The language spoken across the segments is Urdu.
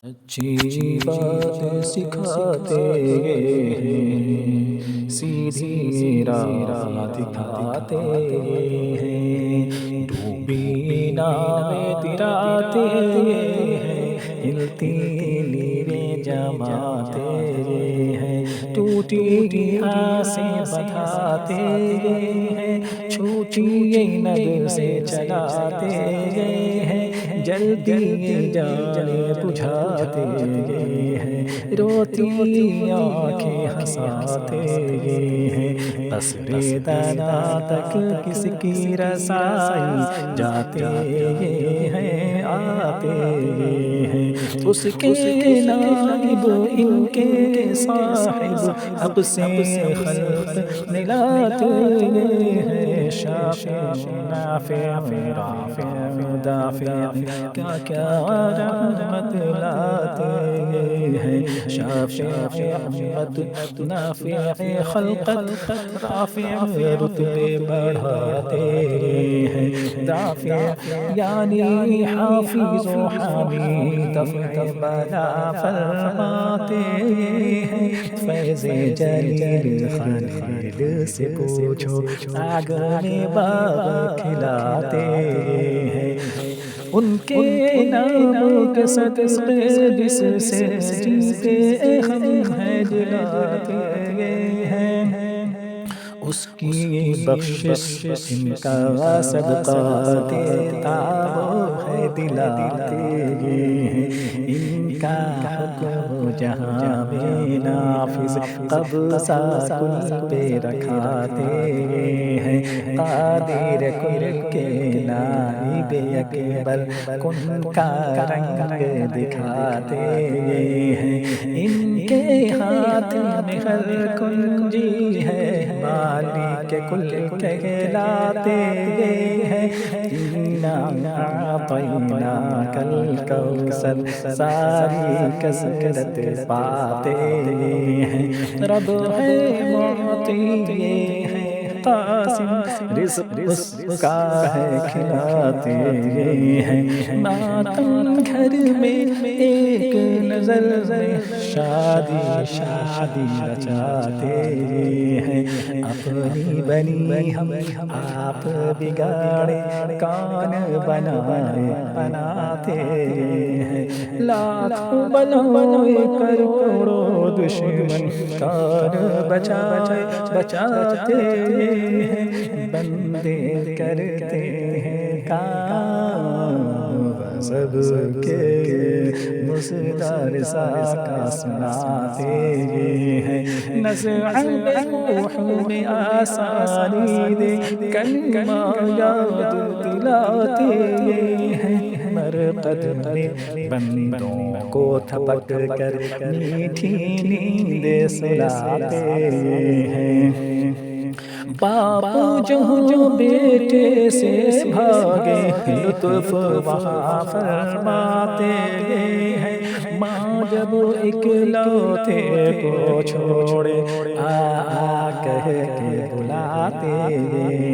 اچھی بات سکھاتے ہیں، سیدھی راہ دکھاتے ہیں، ڈوبی ناویں تراتے ہیں، ہلتی نیریں جماتے ہیں، ٹوٹی آسیں بندھاتے ہیں، چھوٹی نگ سے چلاتے ہیں، جلدی جانے بجھاتے ہیں، روتی آنکھیں ہنساتے ہیں، قصر دنا تک کس کی رسائی جاتے ہیں آتے ہیں، اس کے نائب ان کے صاحب اب سے خلق ملاتے ہیں، شافع نافع رافع دافع کیا کیا رحمت لاتے ہیں، شافع رحمت نافع خلقت رافع رتبے بڑھاتے ہیں، دافع یعنی حافظ و حمید دفع بلا فرماتے ہیں، فیض جلیل خلیل سے پوچھو آگ میں باغ کھلاتے ہیں، ان کے نام کے صدقے جس سے جیتے ہم ہیں جلاتے ہیں، اس کی بخشش ان کا صدقہ دیتا وہ ہے دلاتے ہیں، ان کا حکم جہاں میں نافذ قبضہ کل پہ رکھاتے ہیں، قادر کل کے نائب اکبر کن کا رنگ دکھاتے ہیں، ان کے ہاتھ میں ہر کنجی ہے، مالک کل کہلاتے ہیں، اِنَّا أَعْطَيْنَاكَ الْكَوْثَرَ ساری کثرت پاتے ہیں، رب ہے معطی یہ ہے قاسم رزق اس کا ہے کھلاتے ہیں، ماتم گھر میں ایک نظر میں شادی رچاتے ہیں، اپنی بنی ہم آپ بگاڑے کون بناتے ہیں، لاکھوں بلائے کروڑوں دشمن کون بچاتے ہیں، بندے کرتے ہیں کام سب کے مصدر سا کا سناتے ہیں، نزع روح میں آسانی دے کلمہ یاد دلاتے ہیں، مرقد میں بندوں کو تھپک کر میٹھی نیندیں سلاتے ہیں، باپ جہاں بیٹے سے بھاگے لطف وہاں فرماتے ہیں، ماں جب اکلوتے کو چھوڑے آ کہہ کے بلاتے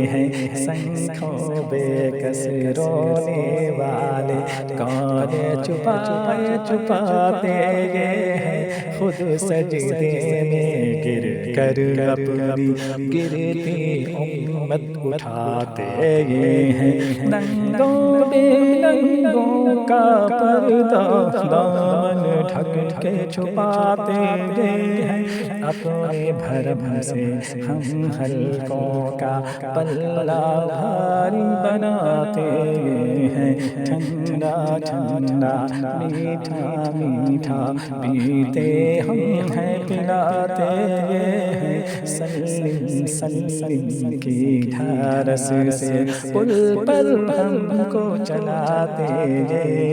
ہیں، سنکھوں بے کس رونے والے کون چھپاتے ہیں، خود سجدے میں گر کر اپنی گرتی امت اٹھاتے ہیں، ننگوں بے ننگوں کا پردہ دامن ڈھک کے چھپاتے ہیں، اپنے بھرم سے ہم حلقوں کا پلہ بھاری بناتے ہیں، ٹھنڈا ٹھنڈا میٹھا میٹھا پیتے ہم ہیں پلاتے ہیں، سلم سلم کی ڈھارس سے پل پر ہم کو چلاتے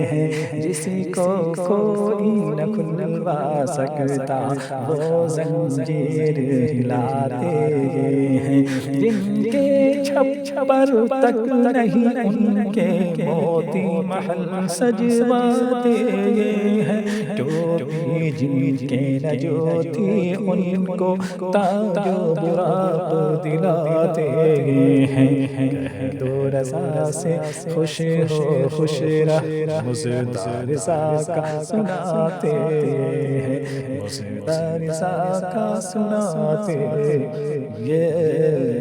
ہیں، جس کو کوئی نہ کھلوا سکتا وہ زنجیر ہلاتے ہیں، جن کے چھپر تک نہیں ان کے موتی محل سجواتے ہیں، ٹوپی جن کے نہ جو تھی ان کو تاج و براق دلاتے ہیں، کہہ و رضا سے خوش ہو خوش رہ مزدار رضا کا سناتے ہیں، مزدار رضا کا سناتے یہ